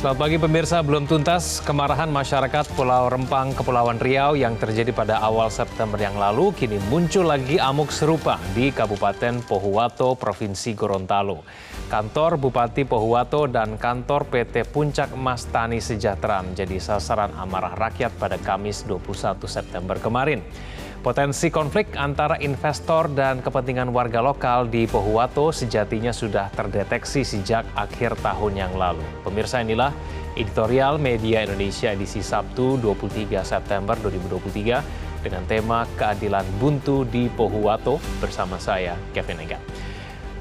Selamat pagi pemirsa, belum tuntas kemarahan masyarakat Pulau Rempang, Kepulauan Riau yang terjadi pada awal September yang lalu kini muncul lagi amuk serupa di Kabupaten Pohuwato, Provinsi Gorontalo. Kantor Bupati Pohuwato dan kantor PT Puncak Mas Tani Sejahtera menjadi sasaran amarah rakyat pada Kamis 21 September kemarin. Potensi konflik antara investor dan kepentingan warga lokal di Pohuwato sejatinya sudah terdeteksi sejak akhir tahun yang lalu. Pemirsa, inilah editorial Media Indonesia edisi Sabtu 23 September 2023 dengan tema Keadilan Buntu di Pohuwato bersama saya, Kevin Ega.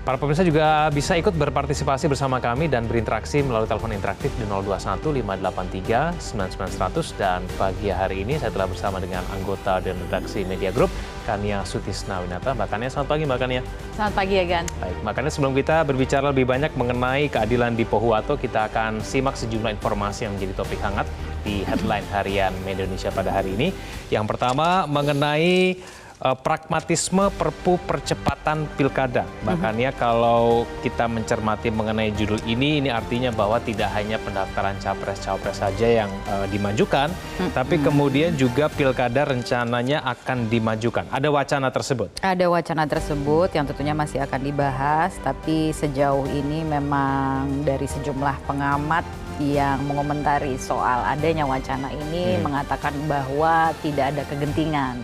Para pemirsa juga bisa ikut berpartisipasi bersama kami dan berinteraksi melalui telepon interaktif di 021 583 9900 dan pagi hari ini saya telah bersama dengan anggota dan redaksi Media Group, Kania Sutisna Winata. Mbak Kania, selamat pagi Mbak Kania. Selamat pagi Egan. Baik, Mbak Kania, sebelum kita berbicara lebih banyak mengenai keadilan di Pohuwato, kita akan simak sejumlah informasi yang menjadi topik hangat di headline harian Media Indonesia pada hari ini. Yang pertama mengenai pragmatisme Perpu Percepatan Pilkada. Makanya kalau kita mencermati mengenai judul ini artinya bahwa tidak hanya pendaftaran capres-cawapres saja yang dimajukan, tapi kemudian juga pilkada rencananya akan dimajukan. Ada wacana tersebut? Ada wacana tersebut yang tentunya masih akan dibahas, tapi sejauh ini memang dari sejumlah pengamat yang mengomentari soal adanya wacana ini mengatakan bahwa tidak ada kegentingan.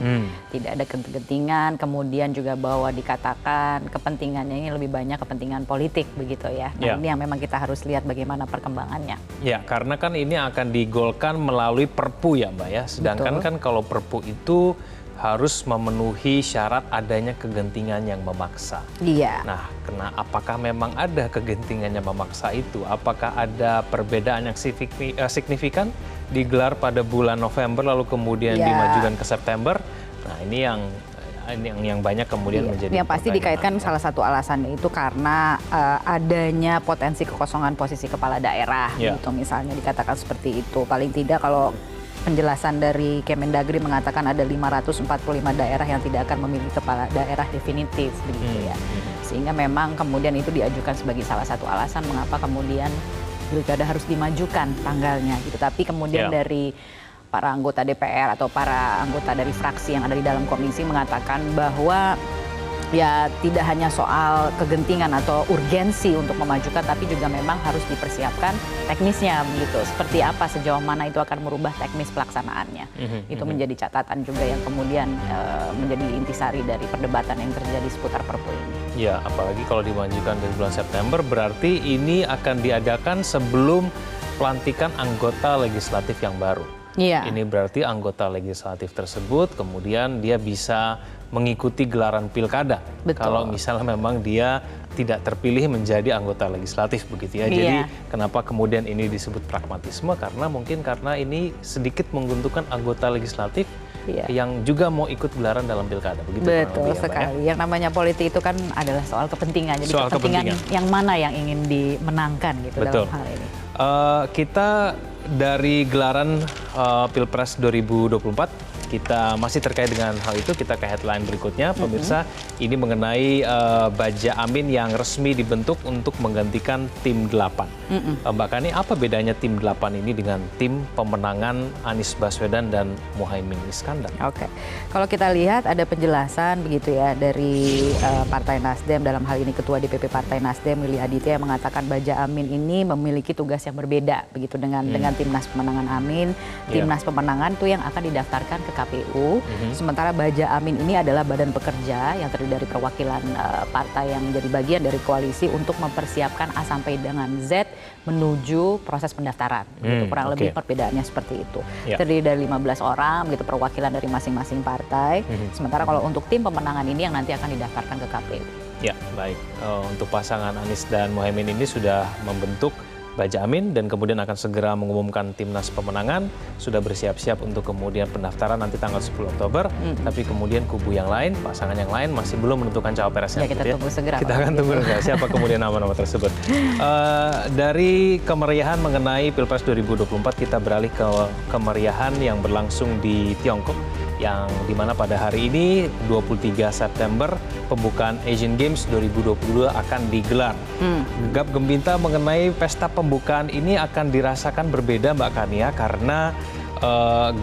Tidak ada kegentingan, kemudian juga bahwa dikatakan kepentingannya ini lebih banyak kepentingan politik begitu ya. Nah, ini yang memang kita harus lihat bagaimana perkembangannya. Ya, karena kan ini akan digolkan melalui Perpu ya Mbak ya. Sedangkan kan kalau Perpu itu harus memenuhi syarat adanya kegentingan yang memaksa. Iya. Nah, apakah memang ada kegentingan yang memaksa itu? Apakah ada perbedaan yang signifikan digelar pada bulan November lalu kemudian dimajukan ke September? Nah, ini yang banyak kemudian menjadi yang pasti dikaitkan salah satu alasannya itu karena adanya potensi kekosongan posisi kepala daerah gitu, misalnya dikatakan seperti itu. Paling tidak kalau penjelasan dari Kemendagri mengatakan ada 545 daerah yang tidak akan memilih kepala daerah definitif begitu ya. Sehingga memang kemudian itu diajukan sebagai salah satu alasan mengapa kemudian pilkada harus dimajukan tanggalnya gitu. Tapi kemudian dari para anggota DPR atau para anggota dari fraksi yang ada di dalam komisi mengatakan bahwa ya tidak hanya soal kegentingan atau urgensi untuk memajukan, tapi juga memang harus dipersiapkan teknisnya begitu. Seperti apa, sejauh mana itu akan merubah teknis pelaksanaannya. Itu menjadi catatan juga yang kemudian menjadi intisari dari perdebatan yang terjadi seputar Perpu ini. Ya, apalagi kalau dimajukan dari bulan September, berarti ini akan diadakan sebelum pelantikan anggota legislatif yang baru. Iya. Ini berarti anggota legislatif tersebut kemudian dia bisa mengikuti gelaran pilkada. Betul. Kalau misalnya memang dia tidak terpilih menjadi anggota legislatif begitu ya. Jadi kenapa kemudian ini disebut pragmatisme? Karena mungkin karena ini sedikit menguntungkan anggota legislatif yang juga mau ikut gelaran dalam pilkada. Begitu. Betul sekali. Yang namanya politik itu kan adalah soal kepentingan. Jadi soal kepentingan yang mana yang ingin dimenangkan gitu. Betul. Dalam hal ini. Kita dari gelaran Pilpres 2024 kita masih terkait dengan hal itu, kita ke headline berikutnya. Pemirsa, ini mengenai Baja Amin yang resmi dibentuk untuk menggantikan tim 8. Mbak Kani, apa bedanya tim 8 ini dengan tim pemenangan Anies Baswedan dan Muhaimin Iskandar? Oke, kalau kita lihat ada penjelasan begitu ya dari Partai Nasdem, dalam hal ini Ketua DPP Partai Nasdem Willy Aditya yang mengatakan Baja Amin ini memiliki tugas yang berbeda begitu dengan Timnas Pemenangan Amin. Timnas Pemenangan itu yang akan didaftarkan ke KPU, sementara Baja Amin ini adalah badan pekerja yang terdiri dari perwakilan partai yang menjadi bagian dari koalisi untuk mempersiapkan A sampai dengan Z menuju proses pendaftaran. Gitu, kurang lebih perbedaannya seperti itu. Terdiri dari 15 orang, gitu, perwakilan dari masing-masing partai. Sementara kalau untuk tim pemenangan ini yang nanti akan didaftarkan ke KPU. Ya, baik. Untuk pasangan Anies dan Muhaimin ini sudah membentuk Baja Amin dan kemudian akan segera mengumumkan Timnas Pemenangan, sudah bersiap-siap untuk kemudian pendaftaran nanti tanggal 10 Oktober. Tapi kemudian kubu yang lain, pasangan yang lain masih belum menentukan cawapresnya. Ya, kita tunggu segera. Kita akan tunggu siapa kemudian nama-nama tersebut. Dari kemeriahan mengenai Pilpres 2024 kita beralih ke kemeriahan yang berlangsung di Tiongkok, yang dimana pada hari ini 23 September pembukaan Asian Games 2022 akan digelar. Gegap gempita mengenai pesta pembukaan ini akan dirasakan berbeda Mbak Kania karena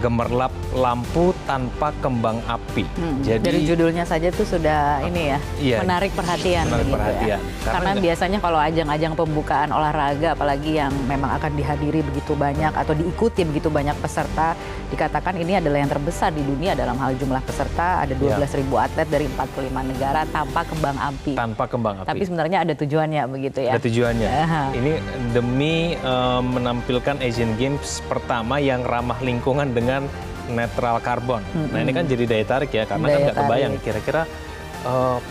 gemerlap lampu tanpa kembang api. Jadi dari judulnya saja tuh sudah ini ya, iya, menarik perhatian. Menarik gitu perhatian. Ya. Karena biasanya kalau ajang-ajang pembukaan olahraga, apalagi yang memang akan dihadiri begitu banyak atau diikuti begitu banyak peserta, dikatakan ini adalah yang terbesar di dunia dalam hal jumlah peserta. Ada 12.000 atlet dari 45 negara tanpa kembang api. Tanpa kembang api. Tapi sebenarnya ada tujuannya begitu ya. Ada tujuannya. Ini demi menampilkan Asian Games pertama yang ramah lingkungan dengan netral karbon. Nah ini kan jadi daya tarik ya, karena kan nggak kebayang kira-kira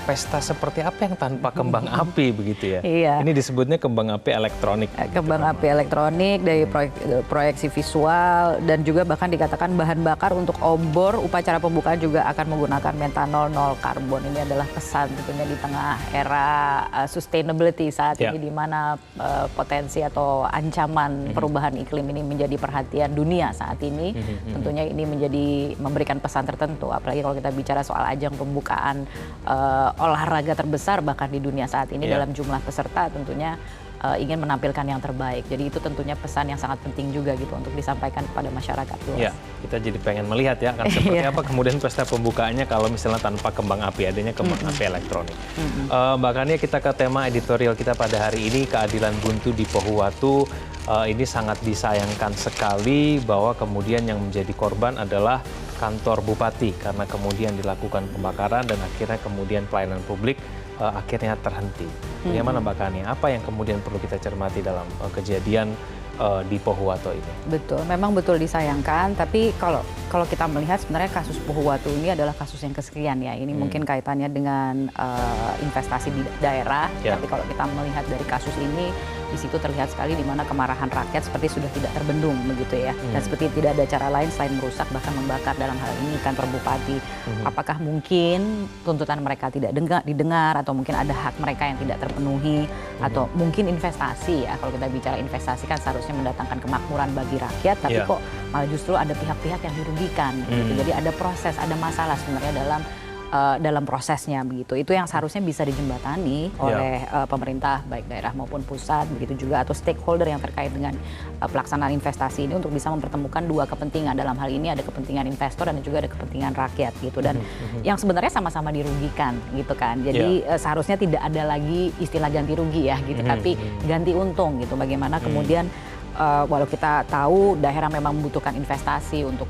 pesta seperti apa yang tanpa kembang api begitu ya. Iya. Ini disebutnya kembang api elektronik. Kembang api elektronik dari proyeksi visual dan juga bahkan dikatakan bahan bakar untuk obor upacara pembukaan juga akan menggunakan metanol nol karbon. Ini adalah pesan tentunya di tengah era sustainability saat ini di mana potensi atau ancaman perubahan iklim ini menjadi perhatian dunia saat ini. Tentunya ini memberikan pesan tertentu, apalagi kalau kita bicara soal ajang pembukaan olahraga terbesar bahkan di dunia saat ini dalam jumlah peserta, tentunya ingin menampilkan yang terbaik. Jadi itu tentunya pesan yang sangat penting juga gitu untuk disampaikan kepada masyarakat luas. Ya, kita jadi pengen melihat ya kan seperti apa kemudian pesta pembukaannya kalau misalnya tanpa kembang api, adanya kembang api elektronik. Mbak Kania, kita ke tema editorial kita pada hari ini, keadilan buntu di Pohuwatu. Ini sangat disayangkan sekali bahwa kemudian yang menjadi korban adalah kantor bupati karena kemudian dilakukan pembakaran dan akhirnya kemudian pelayanan publik akhirnya terhenti. Bagaimana Mbak Kania? Apa yang kemudian perlu kita cermati dalam kejadian di Pohuwatu ini? Betul, memang betul disayangkan. Tapi kalau kita melihat sebenarnya kasus Pohuwatu ini adalah kasus yang kesekian ya. Ini mungkin kaitannya dengan investasi di daerah. Tapi kalau kita melihat dari kasus ini, di situ terlihat sekali di mana kemarahan rakyat seperti sudah tidak terbendung begitu ya. Dan seperti tidak ada cara lain selain merusak bahkan membakar dalam hal ini kantor bupati. Apakah mungkin tuntutan mereka tidak didengar atau mungkin ada hak mereka yang tidak terpenuhi atau mungkin investasi ya. Kalau kita bicara investasi kan seharusnya mendatangkan kemakmuran bagi rakyat, tapi kok malah justru ada pihak-pihak yang dirugikan gitu. Jadi ada proses, ada masalah sebenarnya dalam prosesnya begitu. Itu yang seharusnya bisa dijembatani oleh pemerintah baik daerah maupun pusat begitu juga, atau stakeholder yang terkait dengan pelaksanaan investasi ini untuk bisa mempertemukan dua kepentingan. Dalam hal ini ada kepentingan investor dan juga ada kepentingan rakyat gitu, dan yang sebenarnya sama-sama dirugikan gitu kan. Jadi seharusnya tidak ada lagi istilah ganti rugi ya gitu, tapi ganti untung gitu. Bagaimana kemudian walau kita tahu daerah memang membutuhkan investasi untuk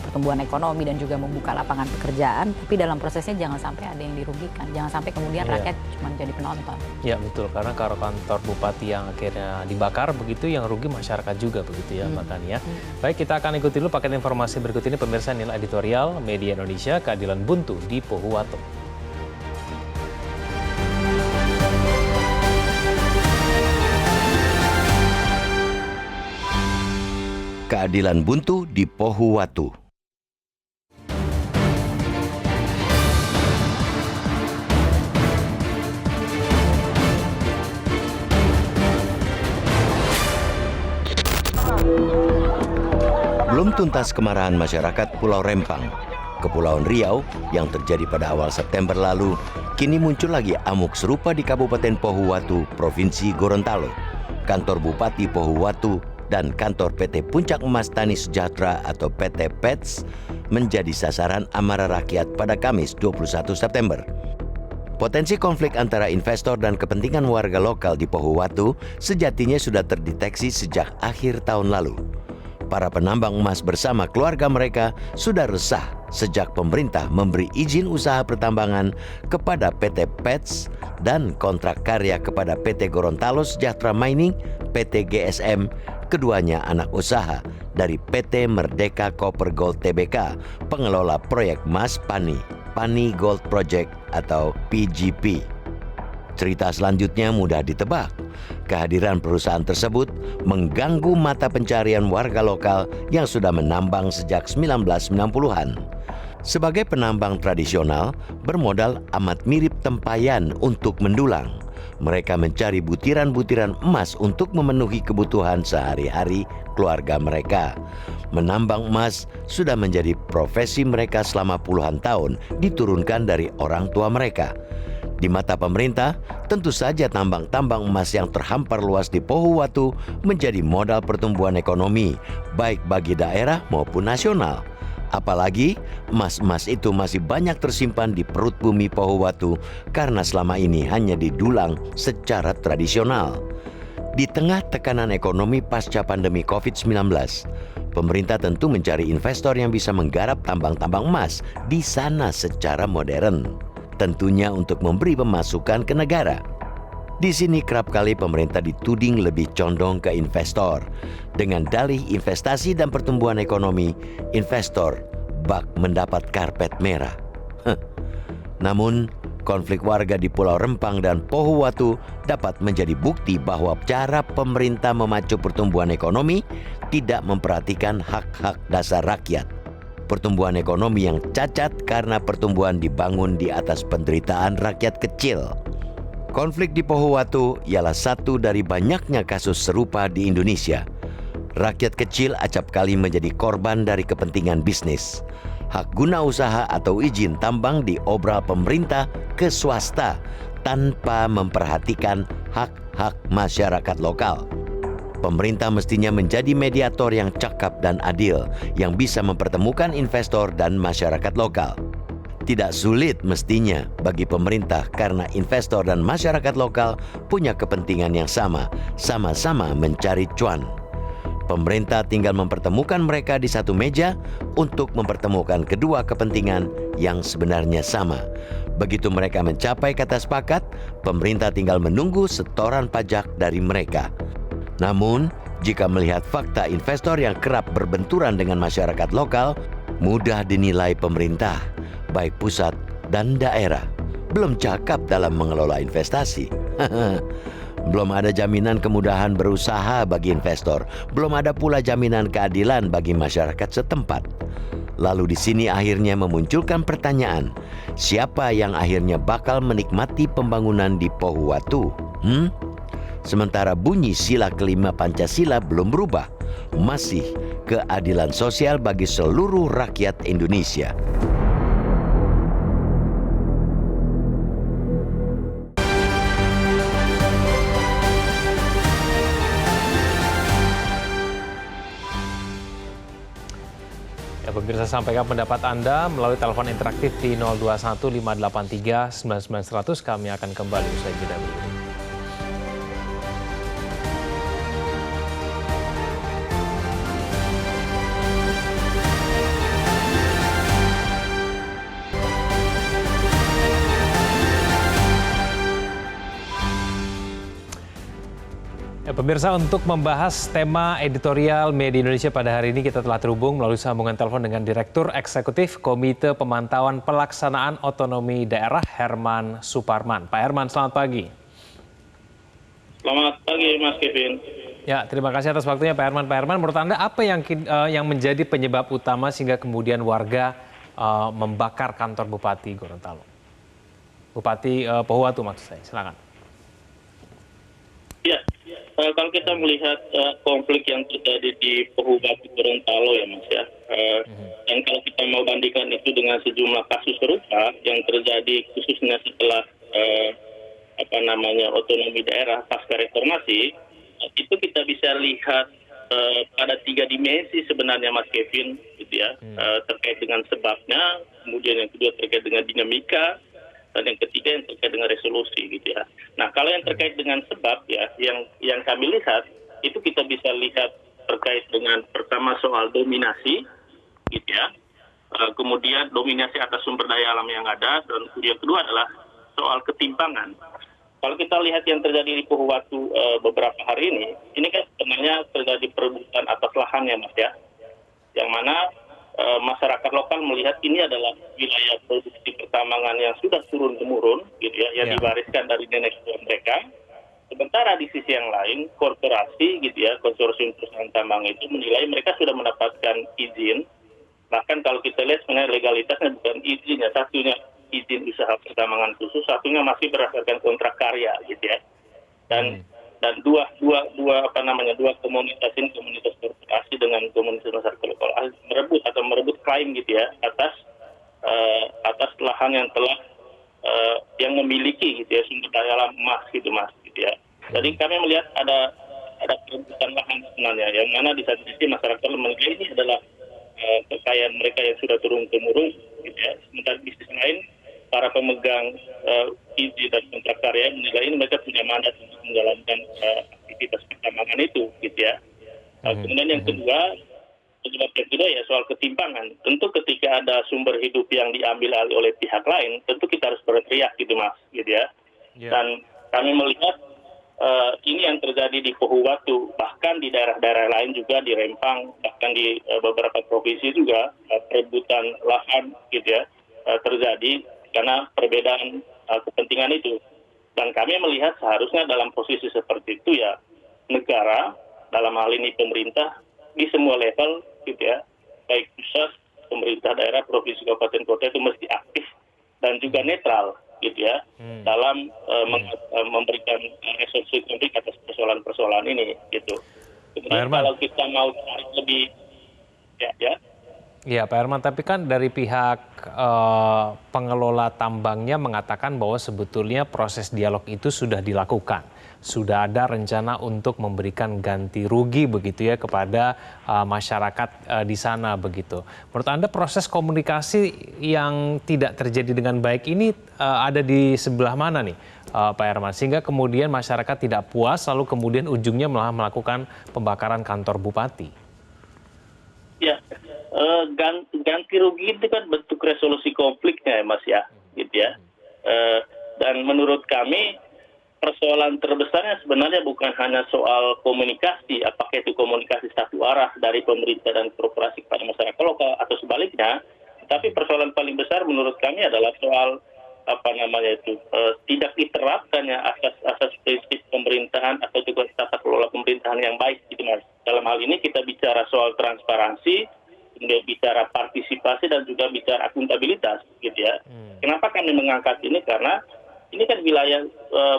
pertumbuhan ekonomi dan juga membuka lapangan pekerjaan, tapi dalam prosesnya jangan sampai ada yang dirugikan, jangan sampai kemudian rakyat cuma jadi penonton. Ya betul, karena kalau kantor bupati yang akhirnya dibakar begitu, yang rugi masyarakat juga begitu ya Mbak Kania. Baik, kita akan ikuti dulu paket informasi berikut ini pemirsa. Nilai editorial Media Indonesia, keadilan buntu di Pohuwatu. Keadilan buntu di Pohuwatu. Belum tuntas kemarahan masyarakat Pulau Rempang, Kepulauan Riau yang terjadi pada awal September lalu, kini muncul lagi amuk serupa di Kabupaten Pohuwatu, Provinsi Gorontalo. Kantor Bupati Pohuwatu dan kantor PT Puncak Emas Tani Sejahtera atau PT PETS menjadi sasaran amarah rakyat pada Kamis 21 September. Potensi konflik antara investor dan kepentingan warga lokal di Pohuwatu sejatinya sudah terdeteksi sejak akhir tahun lalu. Para penambang emas bersama keluarga mereka sudah resah sejak pemerintah memberi izin usaha pertambangan kepada PT PETS dan kontrak karya kepada PT Gorontalo Sejahtera Mining, PT GSM, keduanya anak usaha dari PT Merdeka Copper Gold Tbk, pengelola proyek Mas Pani Gold Project atau PGP. Cerita selanjutnya mudah ditebak. Kehadiran perusahaan tersebut mengganggu mata pencarian warga lokal yang sudah menambang sejak 1990-an. Sebagai penambang tradisional, bermodal amat mirip tempayan untuk mendulang. Mereka mencari butiran-butiran emas untuk memenuhi kebutuhan sehari-hari keluarga mereka. Menambang emas sudah menjadi profesi mereka selama puluhan tahun, diturunkan dari orang tua mereka. Di mata pemerintah, tentu saja tambang-tambang emas yang terhampar luas di Pohuwatu menjadi modal pertumbuhan ekonomi, baik bagi daerah maupun nasional. Apalagi emas-emas itu masih banyak tersimpan di perut bumi Pohuwatu karena selama ini hanya didulang secara tradisional. Di tengah tekanan ekonomi pasca pandemi COVID-19, pemerintah tentu mencari investor yang bisa menggarap tambang-tambang emas di sana secara modern. Tentunya untuk memberi pemasukan ke negara. Di sini kerap kali pemerintah dituding lebih condong ke investor. Dengan dalih investasi dan pertumbuhan ekonomi, investor bak mendapat karpet merah. Namun, konflik warga di Pulau Rempang dan Pohuwatu dapat menjadi bukti bahwa cara pemerintah memacu pertumbuhan ekonomi tidak memperhatikan hak-hak dasar rakyat. Pertumbuhan ekonomi yang cacat karena pertumbuhan dibangun di atas penderitaan rakyat kecil. Konflik di Pohuwatu ialah satu dari banyaknya kasus serupa di Indonesia. Rakyat kecil acap kali menjadi korban dari kepentingan bisnis. Hak guna usaha atau izin tambang diobral pemerintah ke swasta tanpa memperhatikan hak-hak masyarakat lokal. Pemerintah mestinya menjadi mediator yang cakap dan adil, yang bisa mempertemukan investor dan masyarakat lokal. Tidak sulit mestinya bagi pemerintah karena investor dan masyarakat lokal punya kepentingan yang sama, sama-sama mencari cuan. Pemerintah tinggal mempertemukan mereka di satu meja untuk mempertemukan kedua kepentingan yang sebenarnya sama. Begitu mereka mencapai kata sepakat, pemerintah tinggal menunggu setoran pajak dari mereka. Namun, jika melihat fakta investor yang kerap berbenturan dengan masyarakat lokal, mudah dinilai pemerintah, baik pusat dan daerah, belum cakap dalam mengelola investasi. Belum ada jaminan kemudahan berusaha bagi investor, belum ada pula jaminan keadilan bagi masyarakat setempat. Lalu di sini akhirnya memunculkan pertanyaan, siapa yang akhirnya bakal menikmati pembangunan di Pohuwatu? Sementara bunyi sila kelima Pancasila belum berubah, masih keadilan sosial bagi seluruh rakyat Indonesia. Ya, pemirsa, sampaikan pendapat Anda melalui telepon interaktif di 021 583 9900. Kami akan kembali usai jeda berikut. Ya, pemirsa, untuk membahas tema editorial media Indonesia pada hari ini kita telah terhubung melalui sambungan telepon dengan Direktur Eksekutif Komite Pemantauan Pelaksanaan Otonomi Daerah Herman Suparman. Pak Herman, selamat pagi. Selamat pagi, Mas Kevin. Ya, terima kasih atas waktunya Pak Herman. Pak Herman, menurut Anda apa yang menjadi penyebab utama sehingga kemudian warga membakar kantor Bupati Gorontalo? Bupati Pohuwatu maksud saya, silakan. Ya, kalau kita melihat konflik yang terjadi di Pohuwatu Gorontalo ya Mas ya, dan kalau kita mau bandingkan itu dengan sejumlah kasus serupa yang terjadi khususnya setelah otonomi daerah pasca reformasi, itu kita bisa lihat pada 3 dimensi sebenarnya Mas Kevin, gitu ya, terkait dengan sebabnya, kemudian yang kedua terkait dengan dinamika, dan yang ketiga yang terkait dengan resolusi, gitu ya. Nah, kalau yang terkait dengan sebab ya, yang kami lihat itu kita bisa lihat terkait dengan pertama soal dominasi, gitu ya. Kemudian dominasi atas sumber daya alam yang ada, dan yang kedua adalah soal ketimpangan. Kalau kita lihat yang terjadi di Pohuwatu beberapa hari ini kan sebenarnya terjadi perebutan atas lahan ya Mas ya, yang mana masyarakat lokal melihat ini adalah wilayah produksi pertambangan yang sudah turun-temurun, gitu ya, yang diwariskan dari nenek moyang mereka. Sementara di sisi yang lain, korporasi, gitu ya, konsorsium perusahaan tambang itu menilai mereka sudah mendapatkan izin. Bahkan kalau kita lihat sebenarnya legalitasnya bukan izin ya, satunya izin usaha pertambangan khusus, satunya masih berdasarkan kontrak karya gitu ya. Dan dua komunitas ini, komunitas korporasi dengan komunitas masyarakat lokal merebut klaim gitu ya atas lahan yang telah yang memiliki gitu ya sumber daya alam emas gitu Mas gitu ya. Jadi kami melihat ada perebutan lahan sebenarnya yang mana di satu sisi masyarakat menilai ini adalah kekayaan mereka yang sudah turun temurun gitu ya. Sementara di sisi lain para pemegang izin dan kontrak karya menilai ini mereka punya mandat untuk menjalankan aktivitas pertambangan itu gitu ya. Kemudian yang kedua ya soal ketimpangan. Tentu ketika ada sumber hidup yang diambil alih oleh pihak lain, tentu kita harus berteriak gitu Mas gitu ya. Dan kami melihat ini yang terjadi di Pohuwatu, bahkan di daerah-daerah lain juga di Rempang, bahkan di beberapa provinsi juga perebutan lahan gitu ya terjadi karena perbedaan kepentingan itu. Dan kami melihat seharusnya dalam posisi seperti itu ya negara, dalam hal ini pemerintah di semua level gitu ya, baik pusat, pemerintah daerah, provinsi, kabupaten, kota itu mesti aktif dan juga netral gitu ya dalam memberikan resolusi konflik atas persoalan-persoalan ini gitu. Kemudian kalau kita mau tarik lebih Ya Pak Herman, tapi kan dari pihak pengelola tambangnya mengatakan bahwa sebetulnya proses dialog itu sudah dilakukan. Sudah ada rencana untuk memberikan ganti rugi begitu ya kepada masyarakat di sana begitu. Menurut Anda proses komunikasi yang tidak terjadi dengan baik ini ada di sebelah mana nih Pak Herman? Sehingga kemudian masyarakat tidak puas lalu kemudian ujungnya malah melakukan pembakaran kantor bupati. Ya, ganti rugi itu kan bentuk resolusi konfliknya ya Mas ya, gitu ya. Dan menurut kami persoalan terbesarnya sebenarnya bukan hanya soal komunikasi, apakah itu komunikasi satu arah dari pemerintah dan korporasi kepada masyarakat lokal atau sebaliknya, tapi persoalan paling besar menurut kami adalah soal tidak diterapkannya asas prinsip pemerintahan atau juga tata kelola pemerintahan yang baik gitu Mas. Dalam hal ini kita bicara soal transparansi, kemudian bicara partisipasi dan juga bicara akuntabilitas gitu ya. Kenapa kami mengangkat ini? Karena ini kan wilayah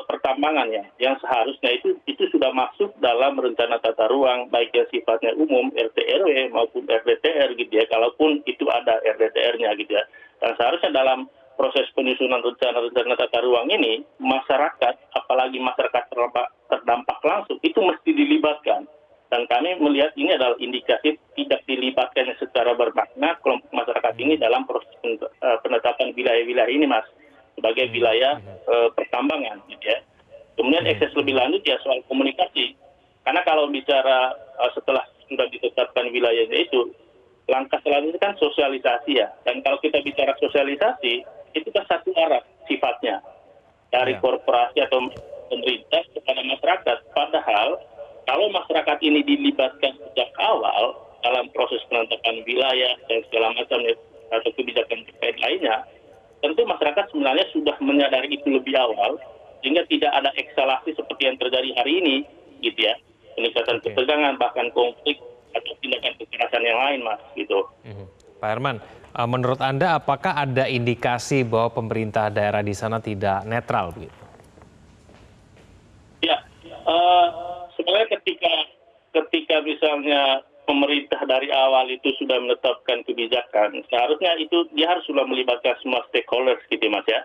pertambangan ya, yang seharusnya itu sudah masuk dalam rencana tata ruang baik yang sifatnya umum RT RW maupun RDTR gitu ya, kalaupun itu ada RDTR-nya gitu ya. Dan seharusnya dalam proses penyusunan rencana tata ruang ini masyarakat, apalagi masyarakat terdampak langsung itu mesti dilibatkan. Dan kami melihat ini adalah indikasi tidak dilibatkannya secara bermakna kelompok masyarakat ini dalam proses penetapan wilayah-wilayah ini Mas, sebagai wilayah pertambangan gitu ya. Kemudian ekses lebih lanjut ya soal komunikasi. Karena kalau bicara setelah sudah ditetapkan wilayahnya itu, langkah selanjutnya kan sosialisasi ya. Dan kalau kita bicara sosialisasi, itu kan satu arah sifatnya. Dari korporasi atau pemerintah kepada masyarakat. Padahal kalau masyarakat ini dilibatkan sejak awal dalam proses penetapan wilayah dan segala macam atau kebijakan terkait lainnya, tentu masyarakat sebenarnya sudah menyadari itu lebih awal, sehingga tidak ada ekskalasi seperti yang terjadi hari ini, gitu ya. Peningkatan ketegangan, bahkan konflik atau tindakan kekerasan yang lain, Mas, gitu. Pak Herman, menurut Anda apakah ada indikasi bahwa pemerintah daerah di sana tidak netral begitu? Ya, sebenarnya ketika misalnya pemerintah dari awal itu sudah menetapkan kebijakan, seharusnya itu dia harus sudah melibatkan semua stakeholders gitu Mas ya.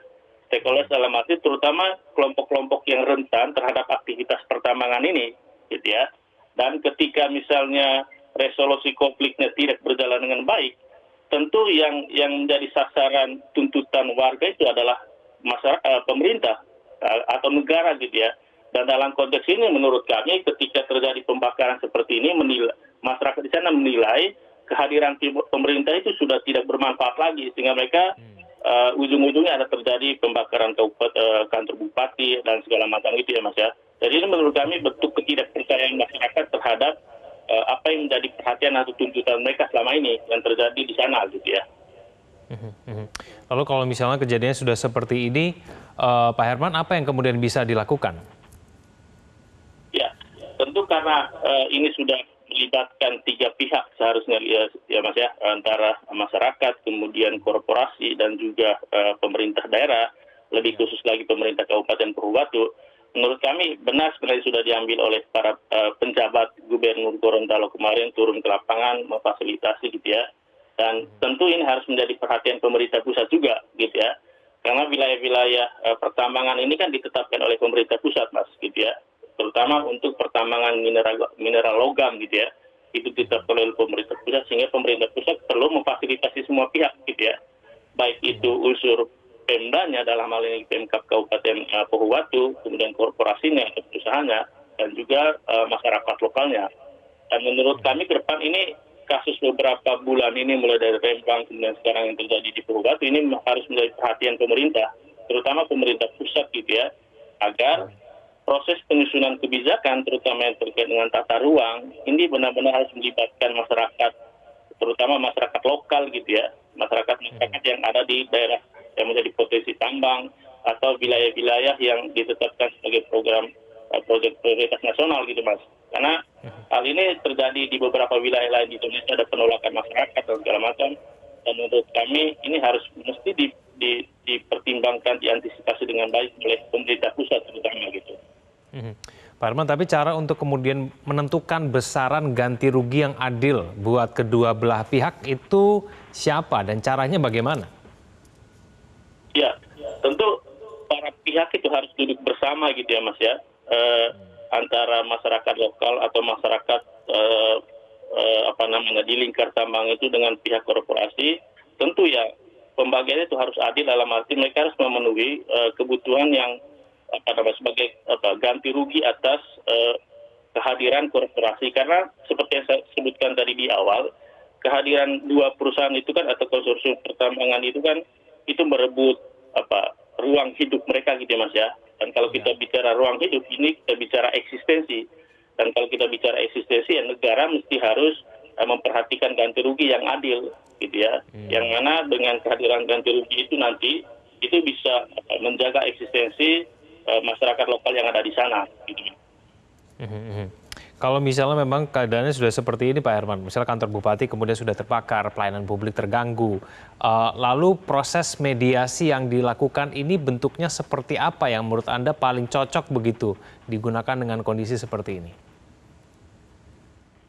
Stakeholders dalam arti terutama kelompok-kelompok yang rentan terhadap aktivitas pertambangan ini gitu ya. Dan ketika misalnya resolusi konfliknya tidak berjalan dengan baik, tentu yang menjadi sasaran tuntutan warga itu adalah masyarakat, pemerintah atau negara gitu ya. Dan dalam konteks ini menurut kami ketika terjadi pembakaran seperti ini, masyarakat di sana menilai kehadiran pemerintah itu sudah tidak bermanfaat lagi, sehingga mereka ujung-ujungnya ada terjadi pembakaran kantor bupati dan segala macam itu ya Mas ya. Jadi ini menurut kami bentuk ketidakpercayaan masyarakat terhadap apa yang menjadi perhatian atau tuntutan mereka selama ini yang terjadi di sana gitu ya. Lalu kalau misalnya kejadiannya sudah seperti ini, Pak Herman, apa yang kemudian bisa dilakukan? Ya, tentu karena ini sudah melibatkan tiga pihak seharusnya ya Mas ya, antara masyarakat, kemudian korporasi dan juga pemerintah daerah, lebih khusus lagi pemerintah Kabupaten Pohuwatu. Menurut kami benar sebenarnya sudah diambil oleh para penjabat Gubernur Gorontalo kemarin turun ke lapangan memfasilitasi gitu ya. Dan tentu ini harus menjadi perhatian pemerintah pusat juga gitu ya. Karena wilayah-wilayah pertambangan ini kan ditetapkan oleh pemerintah pusat Mas gitu ya. Terutama untuk pertambangan mineral logam gitu ya, itu ditetapkan oleh pemerintah pusat, sehingga pemerintah pusat perlu memfasilitasi semua pihak gitu ya, baik itu unsur Pemdanya dalam hal ini Pemkab Kabupaten Pohuwatu, kemudian korporasinya atau perusahaannya, dan juga masyarakat lokalnya. Dan menurut kami ke depan ini kasus beberapa bulan ini mulai dari Rempang kemudian sekarang yang terjadi di Pohuwatu ini harus menjadi perhatian pemerintah, terutama pemerintah pusat gitu ya, agar proses penyusunan kebijakan terutama yang terkait dengan tata ruang ini benar-benar harus melibatkan masyarakat, terutama masyarakat lokal gitu ya, masyarakat yang ada di daerah yang menjadi potensi tambang atau wilayah-wilayah yang ditetapkan sebagai program proyek prioritas nasional gitu Mas. Karena hal ini terjadi di beberapa wilayah lain di Indonesia, ada penolakan masyarakat dan segala macam. Dan menurut kami ini harus mesti dipertimbangkan, diantisipasi dengan baik oleh pemerintah pusat terutama gitu. Pak Herman, tapi cara untuk kemudian menentukan besaran ganti rugi yang adil buat kedua belah pihak itu siapa dan caranya bagaimana? Ya, tentu para pihak itu harus duduk bersama gitu ya Mas ya, antara masyarakat lokal atau masyarakat di lingkar tambang itu dengan pihak korporasi. Tentu ya pembagiannya itu harus adil dalam arti mereka harus memenuhi kebutuhan yang sebagai ganti rugi atas kehadiran korporasi, karena seperti yang saya sebutkan tadi di awal, kehadiran dua perusahaan itu kan atau konsorsium pertambangan itu kan itu merebut ruang hidup mereka gitu ya Mas ya. Dan kalau kita bicara ruang hidup ini kita bicara eksistensi, dan kalau kita bicara eksistensi ya negara mesti harus memperhatikan ganti rugi yang adil gitu ya, yang mana dengan kehadiran ganti rugi itu nanti itu bisa menjaga eksistensi masyarakat lokal yang ada di sana. Gitu. Kalau misalnya memang keadaannya sudah seperti ini Pak Herman, misalnya kantor bupati kemudian sudah terbakar, pelayanan publik terganggu, lalu proses mediasi yang dilakukan ini bentuknya seperti apa yang menurut Anda paling cocok begitu digunakan dengan kondisi seperti ini?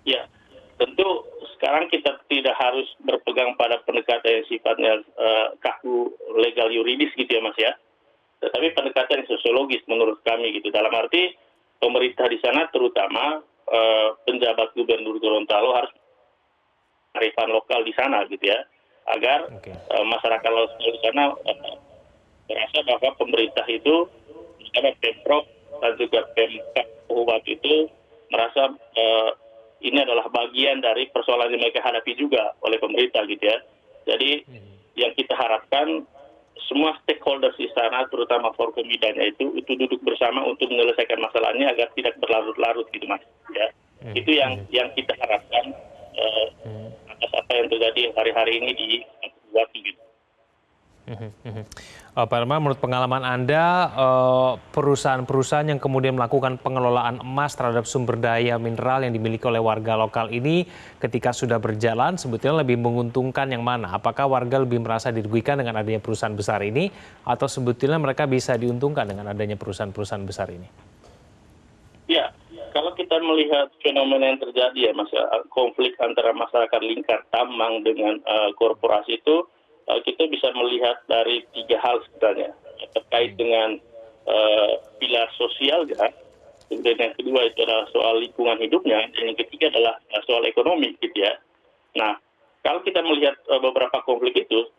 Ya, tentu sekarang kita tidak harus berpegang pada pendekatan yang sifatnya kaku legal yuridis gitu ya Mas ya. Tetapi pendekatan sosiologis menurut kami gitu. Dalam arti pemerintah di sana terutama penjabat Gubernur Gorontalo harus kearifan lokal di sana gitu ya. Agar masyarakat lokal di sana merasa bahwa pemerintah itu, misalnya Pemprov dan juga Pemkab Pohuwatu itu merasa ini adalah bagian dari persoalan yang mereka hadapi juga oleh pemerintah gitu ya. Jadi yang kita harapkan semua stakeholders di sana, terutama Forkombidanya itu duduk bersama untuk menyelesaikan masalahnya agar tidak berlarut-larut gitu Mas. Ya, itu yang kita harapkan atas apa yang terjadi hari-hari ini di Pohuwatu gitu. Pak Herman, menurut pengalaman Anda, perusahaan-perusahaan yang kemudian melakukan pengelolaan emas terhadap sumber daya mineral yang dimiliki oleh warga lokal ini ketika sudah berjalan sebetulnya lebih menguntungkan yang mana? Apakah warga lebih merasa dirugikan dengan adanya perusahaan besar ini atau sebetulnya mereka bisa diuntungkan dengan adanya perusahaan-perusahaan besar ini? Ya, kalau kita melihat fenomena yang terjadi ya Mas, konflik antara masyarakat lingkar tambang dengan korporasi itu, kita bisa melihat dari tiga hal sebenarnya terkait dengan pilar sosial ya. Kemudian yang kedua itu adalah soal lingkungan hidupnya, dan yang ketiga adalah soal ekonomi gitu ya. Nah, kalau kita melihat beberapa konflik itu,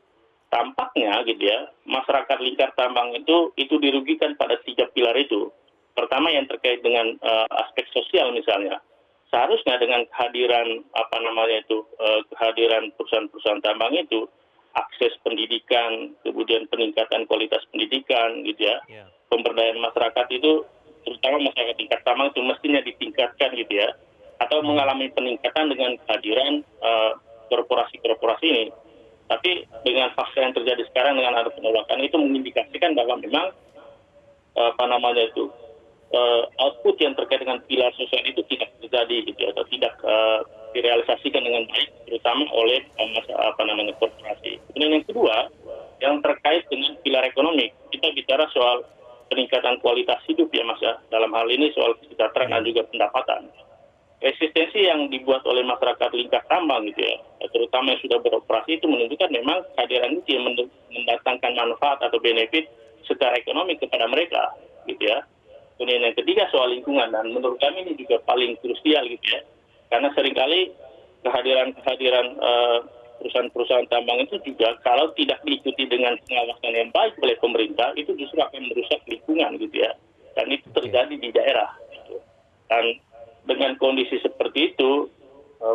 tampaknya gitu ya, masyarakat lingkar tambang itu dirugikan pada tiga pilar itu. Pertama yang terkait dengan aspek sosial misalnya. Seharusnya dengan kehadiran kehadiran perusahaan-perusahaan tambang itu, akses pendidikan, kemudian peningkatan kualitas pendidikan gitu ya. Pemberdayaan masyarakat itu, terutama masyarakat tingkat tambang itu mestinya ditingkatkan gitu ya. Atau mengalami peningkatan dengan kehadiran korporasi-korporasi ini. Tapi dengan fakta yang terjadi sekarang dengan ada penolakan itu mengindikasikan bahwa memang output yang terkait dengan pilar sosial itu tidak terjadi gitu ya, atau tidak direalisasikan dengan baik, terutama oleh korporasi. Kemudian yang kedua, yang terkait dengan pilar ekonomi, kita bicara soal peningkatan kualitas hidup ya Mas ya, dalam hal ini soal kesejahteraan dan juga pendapatan. Eksistensi yang dibuat oleh masyarakat lingkar tambang gitu ya, terutama yang sudah beroperasi, itu menunjukkan memang kehadiran itu yang mendatangkan manfaat atau benefit secara ekonomi kepada mereka gitu ya. Kemudian yang ketiga soal lingkungan, dan menurut kami ini juga paling krusial gitu ya, karena seringkali kehadiran perusahaan-perusahaan tambang itu juga kalau tidak diikuti dengan pengawasan yang baik oleh pemerintah, itu justru akan merusak lingkungan gitu ya, dan itu terjadi di daerah gitu. Dan dengan kondisi seperti itu,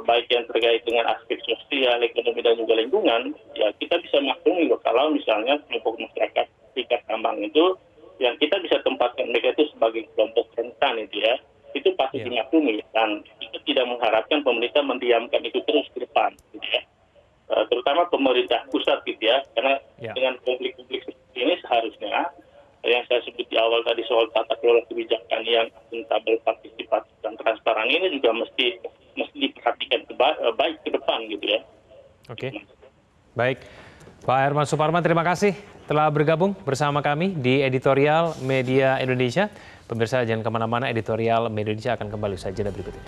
baik yang terkait dengan aspek sosial, ekonomi dan juga lingkungan, ya kita bisa maklumi kalau misalnya kelompok masyarakat tingkat tambang itu yang kita bisa tempatkan mereka itu sebagai kelompok rentan itu ya, itu pasti dimaklumi, dan kita tidak mengharapkan pemerintah mendiamkan itu terus ke depan gitu ya. Terutama pemerintah pusat gitu ya, karena dengan konflik-konflik seperti ini seharusnya yang saya sebut di awal tadi soal tata kelola kebijakan yang akuntabel, partisipatif dan transparan ini juga mesti diperhatikan baik ke depan gitu ya. Oke. Baik. Pak Herman Suparman, terima kasih telah bergabung bersama kami di Editorial Media Indonesia. Pemirsa jangan kemana-mana, Editorial Media Indonesia akan kembali usai jeda berikut ini.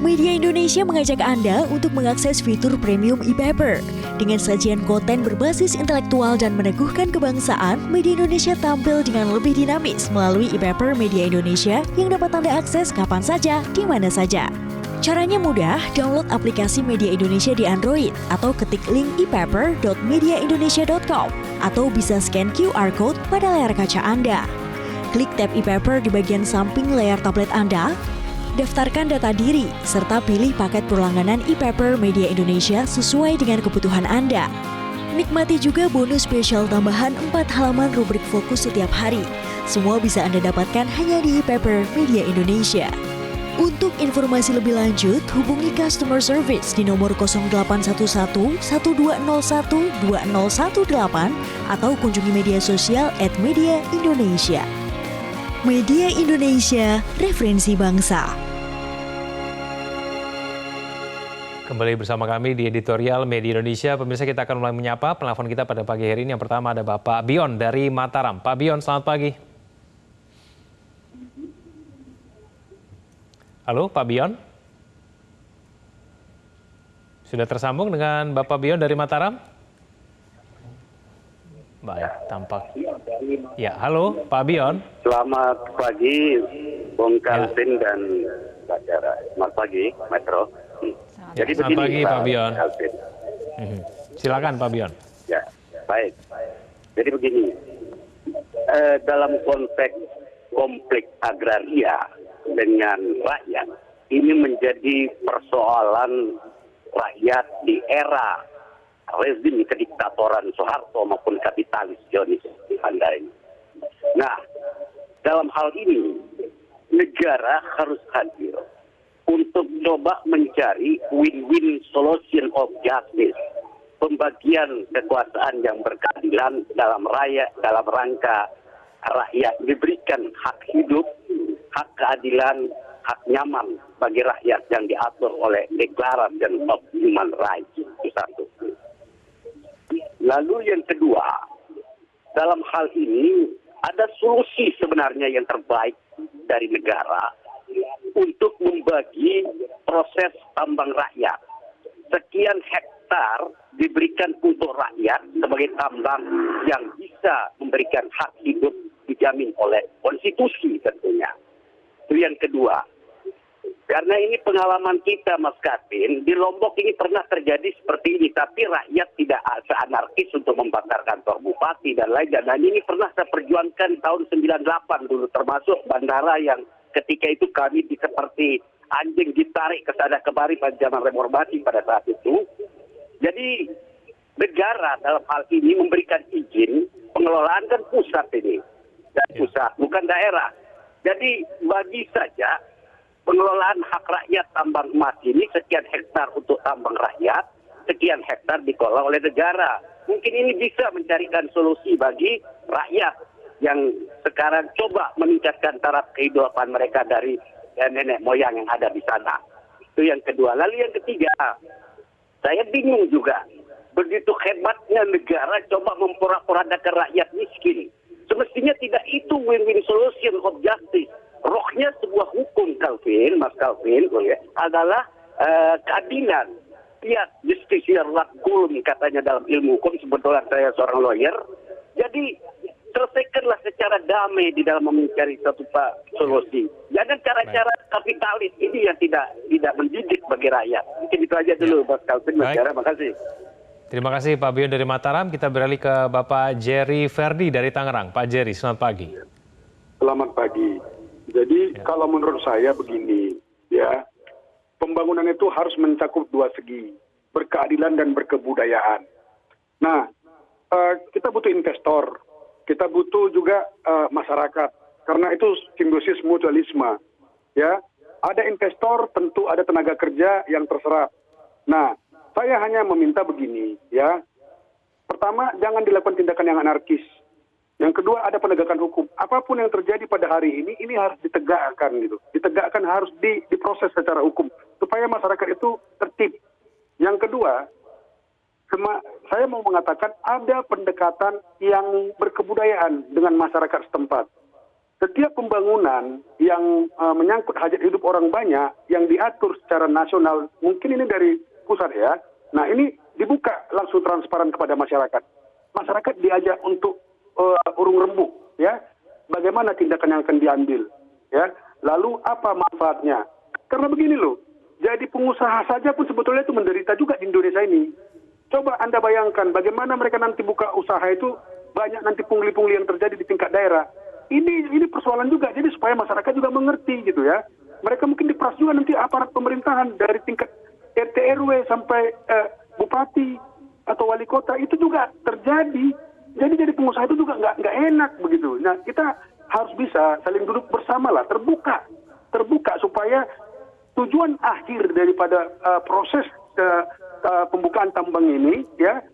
Media Indonesia mengajak Anda untuk mengakses fitur premium e-paper. Dengan sajian konten berbasis intelektual dan meneguhkan kebangsaan, Media Indonesia tampil dengan lebih dinamis melalui e-paper Media Indonesia yang dapat Anda akses kapan saja, di mana saja. Caranya mudah, download aplikasi Media Indonesia di Android atau ketik link e-paper.mediaindonesia.com atau bisa scan QR Code pada layar kaca Anda. Klik tab e-paper di bagian samping layar tablet Anda, daftarkan data diri, serta pilih paket berlangganan e-paper Media Indonesia sesuai dengan kebutuhan Anda. Nikmati juga bonus spesial tambahan 4 halaman rubrik fokus setiap hari. Semua bisa Anda dapatkan hanya di e-paper Media Indonesia. Untuk informasi lebih lanjut, hubungi customer service di nomor 0811 1201 2018 atau kunjungi media sosial @Media Indonesia. Media Indonesia, referensi bangsa. Kembali bersama kami di Editorial Media Indonesia. Pemirsa, kita akan mulai menyapa penelpon kita pada pagi hari ini. Yang pertama ada Bapak Bion dari Mataram. Pak Bion, selamat pagi. Halo, Pak Bion? Sudah tersambung dengan Bapak Bion dari Mataram? Baik, tampak. Ya, halo Pak Bion. Selamat pagi, Bung Kalvin dan Mbak Dara. Selamat pagi, Metro. Jadi selamat pagi, Pak Bion. Kalvin. Silakan, Pak Bion. Ya, baik. Jadi begini, dalam konteks konflik agraria dengan rakyat, ini menjadi persoalan rakyat di era rezim kediktatoran Soeharto maupun kapitalis Zionis Anda ini. Nah, dalam hal ini negara harus hadir untuk coba mencari win-win solution of justice, pembagian kekuasaan yang berkeadilan dalam rangka rakyat diberikan hak hidup, hak keadilan, hak nyaman bagi rakyat yang diatur oleh Declaration of Human Rights. Itu satu. Lalu yang kedua, dalam hal ini ada solusi sebenarnya yang terbaik dari negara untuk membagi proses tambang rakyat. Sekian hektar diberikan untuk rakyat sebagai tambang yang bisa memberikan hak hidup dijamin oleh konstitusi tentunya. Itu yang kedua. Karena ini pengalaman kita, Mas Kevin, di Lombok ini pernah terjadi seperti ini, tapi rakyat tidak seanarkis untuk membakar kantor bupati dan lain-lain. Dan ini pernah saya perjuangkan tahun 98 dulu, termasuk bandara yang ketika itu kami seperti anjing ditarik ke sana kemari pada zaman reformasi pada saat itu. Jadi negara dalam hal ini memberikan izin, pengelolaan kan pusat ini, dan pusat bukan daerah. Jadi bagi saja pengelolaan hak rakyat tambang emas ini sekian hektar untuk tambang rakyat, sekian hektar dikelola oleh negara. Mungkin ini bisa mencarikan solusi bagi rakyat yang sekarang coba meningkatkan taraf kehidupan mereka dari nenek moyang yang ada di sana. Itu yang kedua. Lalu yang ketiga, saya bingung juga. Begitu hebatnya negara coba memporak-porandakan rakyat miskin. Semestinya tidak itu win-win solution of justice. Rohnya sebuah hukum, Mas Calvin, adalah keadilan. Ya, justiciar culum katanya dalam ilmu hukum, sebetulnya saya seorang lawyer. Jadi, selesaikanlah secara damai di dalam mencari satu solusi. Jangan cara-cara kapitalis ini yang tidak mendidik bagi rakyat. Mungkin itu aja dulu, Mas Calvin. Terima kasih. Terima kasih Pak Bion dari Mataram. Kita beralih ke Bapak Jerry Ferdi dari Tangerang. Pak Jerry, selamat pagi. Selamat pagi. Jadi kalau menurut saya begini, ya, pembangunan itu harus mencakup dua segi, berkeadilan dan berkebudayaan. Nah, kita butuh investor, kita butuh juga masyarakat, karena itu simbiosis mutualisme. Ya, ada investor, tentu ada tenaga kerja yang terserap. Nah, saya hanya meminta begini, ya. Pertama, jangan dilakukan tindakan yang anarkis. Yang kedua, ada penegakan hukum. Apapun yang terjadi pada hari ini harus ditegakkan gitu. Ditegakkan harus diproses secara hukum supaya masyarakat itu tertib. Yang kedua, saya mau mengatakan ada pendekatan yang berkebudayaan dengan masyarakat setempat. Setiap pembangunan yang menyangkut hajat hidup orang banyak yang diatur secara nasional, mungkin ini dari pusat ya. Nah, ini dibuka langsung transparan kepada masyarakat. Masyarakat diajak untuk urung rembuk, ya. Bagaimana tindakan yang akan diambil, ya. Lalu apa manfaatnya? Karena begini loh, jadi pengusaha saja pun sebetulnya itu menderita juga di Indonesia ini. Coba Anda bayangkan bagaimana mereka nanti buka usaha itu banyak nanti pungli-pungli yang terjadi di tingkat daerah. Ini persoalan juga. Jadi supaya masyarakat juga mengerti gitu ya. Mereka mungkin diperas juga nanti aparat pemerintahan dari tingkat RT RW sampai bupati atau wali kota itu juga terjadi. Jadi pengusaha itu juga nggak enak begitu. Nah, kita harus bisa saling duduk bersama lah, terbuka supaya tujuan akhir daripada proses pembukaan tambang ini ya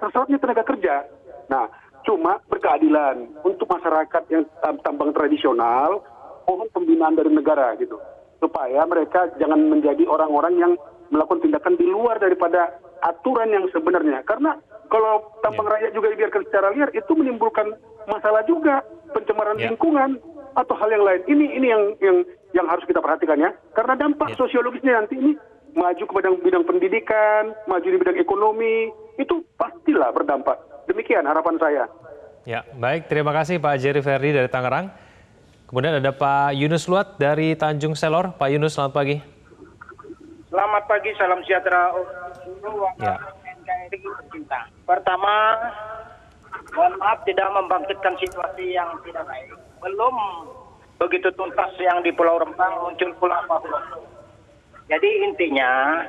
terserapnya tenaga kerja. Nah, cuma berkeadilan untuk masyarakat yang tambang tradisional, mohon pembinaan dari negara gitu, supaya mereka jangan menjadi orang-orang yang melakukan tindakan di luar daripada aturan yang sebenarnya. Karena kalau tambang rakyat juga dibiarkan secara liar, itu menimbulkan masalah juga, pencemaran lingkungan atau hal yang lain. Ini yang harus kita perhatikan ya. Karena dampak sosiologisnya nanti ini maju ke bidang pendidikan, maju di bidang ekonomi, itu pastilah berdampak. Demikian harapan saya. Ya, baik. Terima kasih Pak Jerry Ferdi dari Tangerang. Kemudian ada Pak Yunus Luat dari Tanjung Selor. Pak Yunus, selamat pagi. Selamat pagi, salam sejahtera. NKRI tercinta. Pertama, mohon maaf tidak membangkitkan situasi yang tidak baik. Belum begitu tuntas yang di Pulau Rempang muncul Pulau Pohuwato. Jadi intinya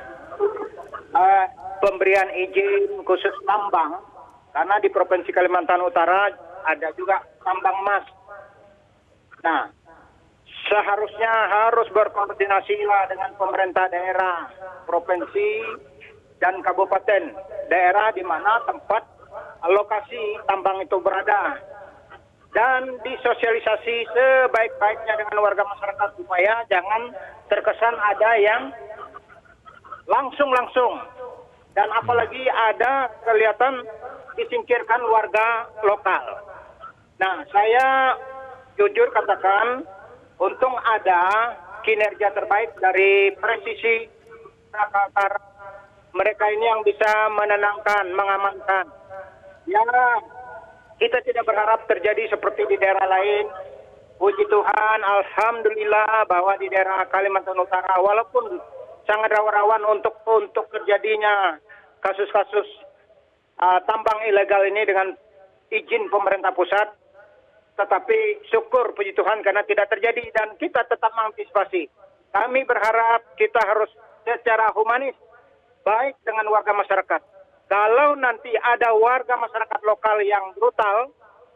pemberian izin khusus tambang, karena di Provinsi Kalimantan Utara ada juga tambang emas. Nah, seharusnya harus berkoordinasi lah dengan pemerintah daerah, provinsi, dan kabupaten daerah di mana tempat lokasi tambang itu berada. Dan disosialisasi sebaik-baiknya dengan warga masyarakat supaya jangan terkesan ada yang langsung-langsung. Dan apalagi ada kelihatan disingkirkan warga lokal. Nah, saya jujur katakan, untung ada kinerja terbaik dari presisi mereka ini yang bisa menenangkan, mengamankan. Ya, kita tidak berharap terjadi seperti di daerah lain. Puji Tuhan, alhamdulillah bahwa di daerah Kalimantan Utara, walaupun sangat rawan untuk terjadinya kasus-kasus tambang ilegal ini dengan izin pemerintah pusat, tetapi syukur puji Tuhan karena tidak terjadi dan kita tetap mengantisipasi. Kami berharap kita harus secara humanis baik dengan warga masyarakat. Kalau nanti ada warga masyarakat lokal yang brutal,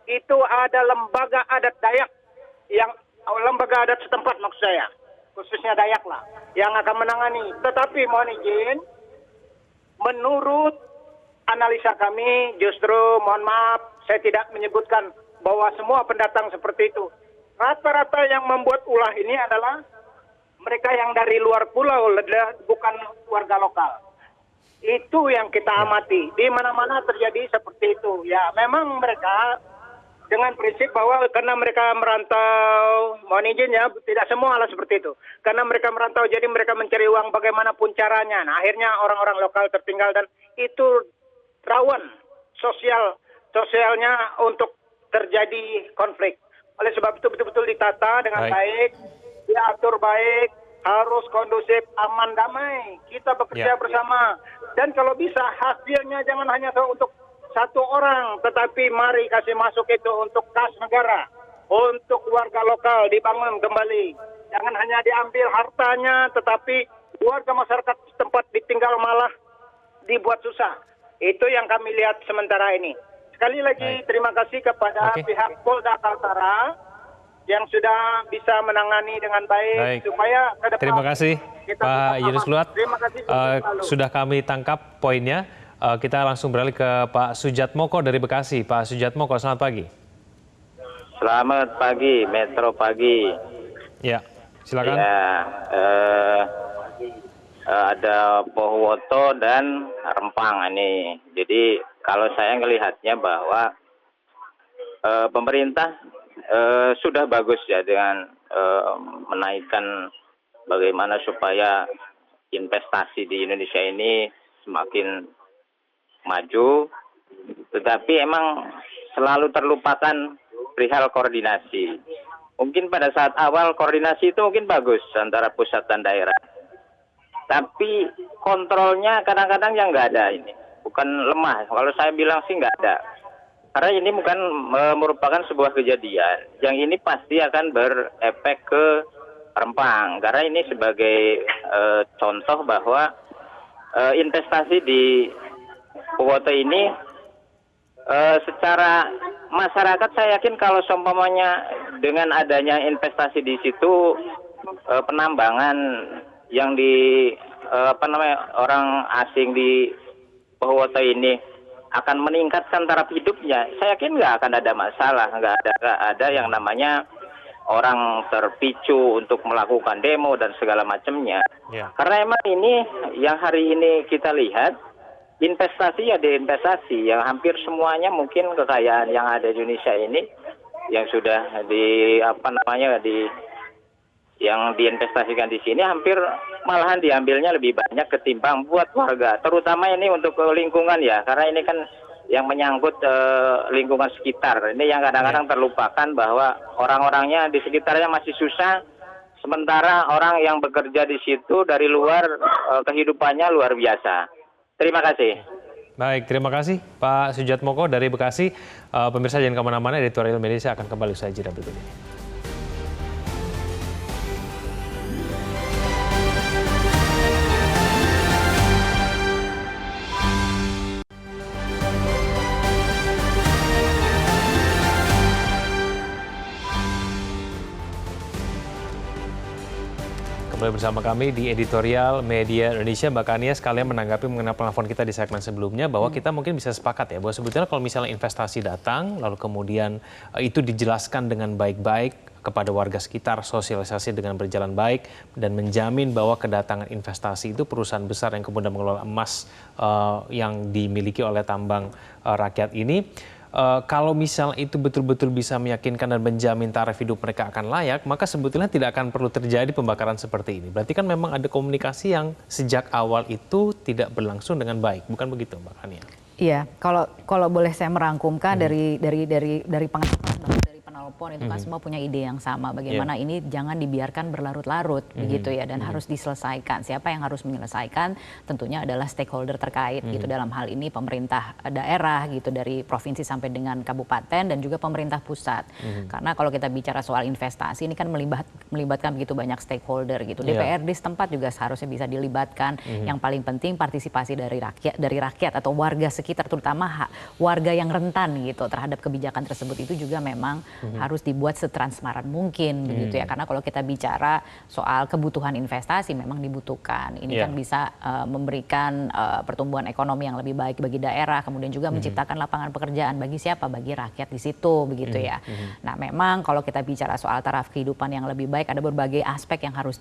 itu ada lembaga adat Dayak, yang lembaga adat setempat maksud saya, khususnya Dayak lah, yang akan menangani. Tetapi mohon izin, menurut analisa kami justru mohon maaf, saya tidak menyebutkan bahwa semua pendatang seperti itu. Rata-rata yang membuat ulah ini adalah mereka yang dari luar pulau, bukan warga lokal. Itu yang kita amati. Di mana-mana terjadi seperti itu. Ya, memang mereka dengan prinsip bahwa karena mereka merantau, mohon izin ya, tidak semua lah seperti itu. Karena mereka merantau, jadi mereka mencari uang bagaimanapun caranya. Nah, akhirnya orang-orang lokal tertinggal dan itu rawan sosialnya untuk terjadi konflik. Oleh sebab itu betul-betul ditata dengan baik, diatur baik, harus kondusif, aman, damai. Kita bekerja bersama. Dan kalau bisa hasilnya jangan hanya untuk satu orang, tetapi mari kasih masuk itu untuk kas negara, untuk warga lokal dibangun kembali. Jangan hanya diambil hartanya, tetapi warga masyarakat setempat ditinggal malah dibuat susah. Itu yang kami lihat sementara ini. Sekali lagi terima kasih kepada pihak Polda Kaltara yang sudah bisa menangani dengan baik. Supaya ke depan terima kasih Pak Yunus Luat. Terima kasih sudah kami tangkap poinnya. Kita langsung beralih ke Pak Sujatmoko dari Bekasi. Pak Sujatmoko, selamat pagi. Selamat pagi, Metro Pagi. Ya, silakan. Ya, ada Pohuwato dan Rempang ini. Jadi kalau saya melihatnya bahwa pemerintah sudah bagus ya dengan menaikkan bagaimana supaya investasi di Indonesia ini semakin maju, tetapi emang selalu terlupakan perihal koordinasi. Mungkin pada saat awal koordinasi itu mungkin bagus antara pusat dan daerah, tapi kontrolnya kadang-kadang yang nggak ada ini. Bukan lemah, kalau saya bilang sih nggak ada. Karena ini bukan merupakan sebuah kejadian. Yang ini pasti akan berefek ke Rempang. Karena ini sebagai contoh bahwa investasi di Pohuwato ini secara masyarakat saya yakin kalau seumpamanya dengan adanya investasi di situ penambangan yang orang asing di Pohuwato ini akan meningkatkan taraf hidupnya, saya yakin nggak akan ada masalah, nggak ada yang namanya orang terpicu untuk melakukan demo dan segala macamnya. Karena emang ini yang hari ini kita lihat investasi ya investasi yang hampir semuanya mungkin kekayaan yang ada di Indonesia ini yang sudah yang diinvestasikan di sini hampir malahan diambilnya lebih banyak ketimbang buat warga, terutama ini untuk lingkungan ya, karena ini kan yang menyangkut lingkungan sekitar. Ini yang kadang-kadang terlupakan bahwa orang-orangnya di sekitarnya masih susah, sementara orang yang bekerja di situ dari luar kehidupannya luar biasa. Terima kasih. Baik, terima kasih Pak Sujatmoko dari Bekasi. Pemirsa jangan kemana-mana, editorial Indonesia akan kembali usai jeda berikut ini. Kembali bersama kami di editorial Media Indonesia. Mbak Kania sekalian menanggapi mengenai penelpon kita di segmen sebelumnya bahwa kita mungkin bisa sepakat ya bahwa sebetulnya kalau misalnya investasi datang lalu kemudian itu dijelaskan dengan baik-baik kepada warga sekitar, sosialisasi dengan berjalan baik dan menjamin bahwa kedatangan investasi itu perusahaan besar yang kemudian mengelola emas yang dimiliki oleh tambang rakyat ini. Kalau misalnya itu betul-betul bisa meyakinkan dan menjamin taraf hidup mereka akan layak, maka sebetulnya tidak akan perlu terjadi pembakaran seperti ini. Berarti kan memang ada komunikasi yang sejak awal itu tidak berlangsung dengan baik, bukan begitu, Mbak Kania? Iya, kalau boleh saya merangkumkan dari pengalaman dari penelpon itu kan semua punya ide yang sama. Bagaimana ini jangan dibiarkan berlarut-larut begitu ya, dan harus diselesaikan. Siapa yang harus menyelesaikan? Tentunya adalah stakeholder terkait gitu, dalam hal ini pemerintah daerah gitu, dari provinsi sampai dengan kabupaten dan juga pemerintah pusat. Karena kalau kita bicara soal investasi ini kan melibatkan begitu banyak stakeholder gitu. DPRD setempat juga seharusnya bisa dilibatkan. Yang paling penting partisipasi dari rakyat atau warga sekitar, terutama warga yang rentan gitu terhadap kebijakan tersebut itu juga memang harus dibuat setransparan mungkin begitu ya. Karena kalau kita bicara soal kebutuhan investasi memang dibutuhkan. Ini kan bisa memberikan pertumbuhan ekonomi yang lebih baik bagi daerah, kemudian juga menciptakan lapangan pekerjaan bagi siapa? Bagi rakyat di situ begitu ya. Nah, memang kalau kita bicara soal taraf kehidupan yang lebih baik ada berbagai aspek yang harus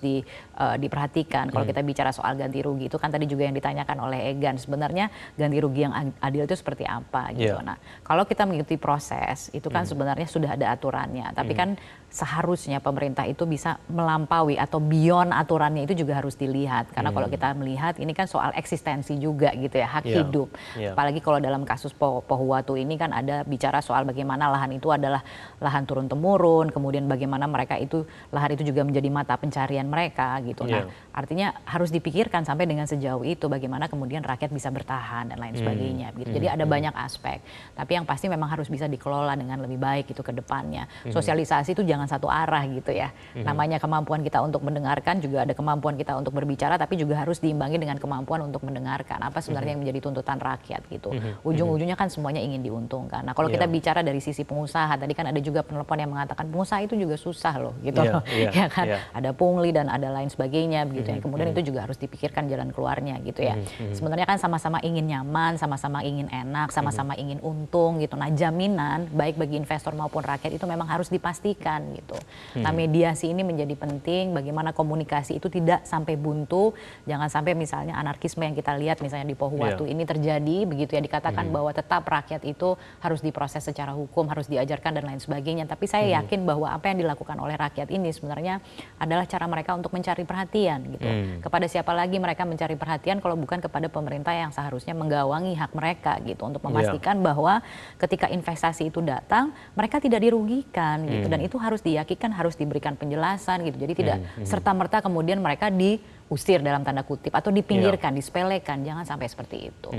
diperhatikan. Kalau kita bicara soal ganti rugi itu kan tadi juga yang ditanyakan oleh Egan, sebenarnya ganti rugi yang adil itu seperti apa gitu. Nah, kalau kita mengikuti proses itu kan sebenarnya sudah ada aturannya, tapi kan seharusnya pemerintah itu bisa melampaui atau beyond aturannya itu juga harus dilihat. Karena kalau kita melihat ini kan soal eksistensi juga gitu ya, hak hidup. Apalagi kalau dalam kasus Pohuwatu ini kan ada bicara soal bagaimana lahan itu adalah lahan turun-temurun, kemudian bagaimana mereka itu lahan itu juga menjadi mata pencarian mereka gitu. Nah, artinya harus dipikirkan sampai dengan sejauh itu bagaimana kemudian rakyat bisa bertahan dan lain sebagainya gitu. Jadi ada banyak aspek. Tapi yang pasti memang harus bisa dikelola dengan lebih baik itu ke depannya. Sosialisasi itu jangan satu arah gitu ya. Namanya kemampuan kita untuk mendengarkan, juga ada kemampuan kita untuk berbicara, tapi juga harus diimbangi dengan kemampuan untuk mendengarkan apa sebenarnya yang menjadi tuntutan rakyat gitu. Ujung-ujungnya kan semuanya ingin diuntungkan. Nah, kalau kita bicara dari sisi pengusaha, tadi kan ada juga penelpon yang mengatakan pengusaha itu juga susah loh gitu loh. Ya kan? Ada pungli dan ada lain sebagainya begitu ya. Kemudian itu juga harus dipikirkan jalan keluarnya gitu ya. Sebenarnya kan sama-sama ingin nyaman, sama-sama ingin enak, sama-sama ingin untung gitu. Nah, jaminan baik bagi investor maupun rakyat itu memang harus dipastikan gitu. Nah, mediasi ini menjadi penting, bagaimana komunikasi itu tidak sampai buntu, jangan sampai misalnya anarkisme yang kita lihat misalnya di Pohuwatu ini terjadi begitu ya, dikatakan bahwa tetap rakyat itu harus diproses secara hukum, harus diajarkan dan lain sebagainya. Tapi saya yakin bahwa apa yang dilakukan oleh rakyat ini sebenarnya adalah cara mereka untuk mencari perhatian gitu. Kepada siapa lagi mereka mencari perhatian kalau bukan kepada pemerintah yang seharusnya menggawangi hak mereka gitu, untuk memastikan bahwa ketika investasi itu datang mereka tidak dirugikan gitu, dan itu harus diyakinkan, harus diberikan penjelasan gitu. Jadi tidak serta-merta kemudian mereka diusir dalam tanda kutip atau dipinggirkan, disepelekan, jangan sampai seperti itu.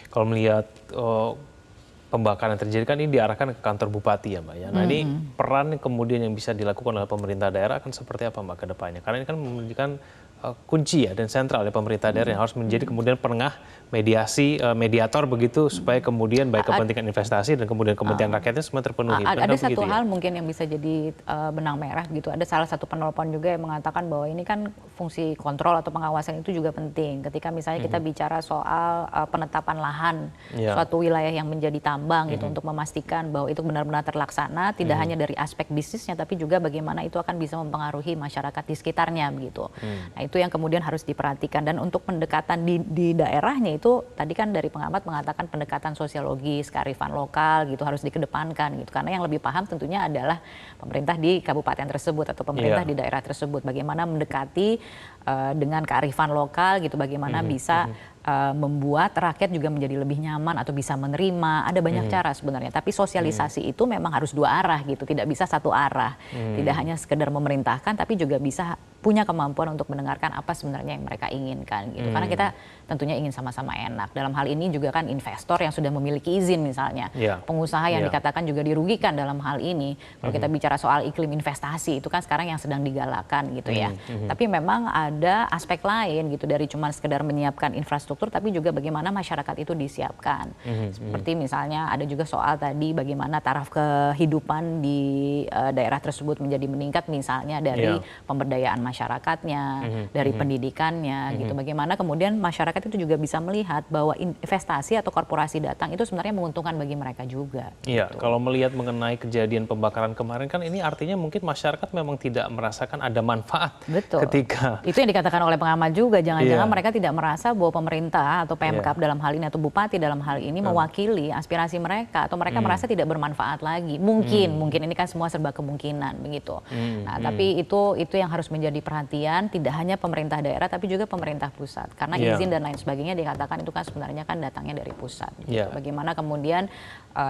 Kalau melihat pembakaran yang terjadi kan ini diarahkan ke kantor bupati ya Mbak ya. Nah, ini peran kemudian yang bisa dilakukan oleh pemerintah daerah akan seperti apa Mbak ke depannya? Karena ini kan menunjukkan kunci ya dan sentral oleh pemerintah daerah yang harus menjadi kemudian penengah mediasi, mediator begitu supaya kemudian baik kepentingan investasi dan kemudian kepentingan rakyatnya semua terpenuhi. Ada satu hal mungkin yang bisa jadi benang merah gitu. Ada salah satu penelpon juga yang mengatakan bahwa ini kan fungsi kontrol atau pengawasan itu juga penting. Ketika misalnya kita bicara soal penetapan lahan suatu wilayah yang menjadi tambang gitu, untuk memastikan bahwa itu benar-benar terlaksana, tidak hanya dari aspek bisnisnya tapi juga bagaimana itu akan bisa mempengaruhi masyarakat di sekitarnya begitu. Nah, itu yang kemudian harus diperhatikan. Dan untuk pendekatan di daerahnya itu tadi kan dari pengamat mengatakan pendekatan sosiologis, kearifan lokal gitu harus dikedepankan gitu. Karena yang lebih paham tentunya adalah pemerintah di kabupaten tersebut atau pemerintah di daerah tersebut. Bagaimana mendekati dengan kearifan lokal gitu, bagaimana bisa membuat rakyat juga menjadi lebih nyaman atau bisa menerima. Ada banyak cara sebenarnya, tapi sosialisasi itu memang harus dua arah gitu, tidak bisa satu arah. Tidak hanya sekedar memerintahkan, tapi juga bisa punya kemampuan untuk mendengarkan apa sebenarnya yang mereka inginkan gitu. Karena kita tentunya ingin sama-sama enak. Dalam hal ini juga kan investor yang sudah memiliki izin misalnya, pengusaha yang dikatakan juga dirugikan dalam hal ini. Kalau kita bicara soal iklim investasi itu kan sekarang yang sedang digalakan gitu ya. Tapi memang ada aspek lain gitu, dari cuma sekedar menyiapkan infrastruktur, tapi juga bagaimana masyarakat itu disiapkan. Seperti misalnya ada juga soal tadi bagaimana taraf kehidupan di daerah tersebut menjadi meningkat, misalnya dari pemberdayaan masyarakatnya, dari pendidikannya gitu. Bagaimana kemudian masyarakat itu juga bisa melihat bahwa investasi atau korporasi datang itu sebenarnya menguntungkan bagi mereka juga. Iya, gitu. kalau melihat mengenai kejadian pembakaran kemarin kan ini artinya mungkin masyarakat memang tidak merasakan ada manfaat. Betul. Ketika itu yang dikatakan oleh pengamat juga, jangan-jangan mereka tidak merasa bahwa pemerintah atau Pemkab dalam hal ini atau bupati dalam hal ini mewakili aspirasi mereka, atau mereka merasa tidak bermanfaat lagi. Mungkin ini kan semua serba kemungkinan begitu. Nah, tapi itu yang harus menjadi perhatian, tidak hanya pemerintah daerah tapi juga pemerintah pusat. Karena izin dan lain sebagainya dikatakan itu kan sebenarnya kan datangnya dari pusat. Gitu. Bagaimana kemudian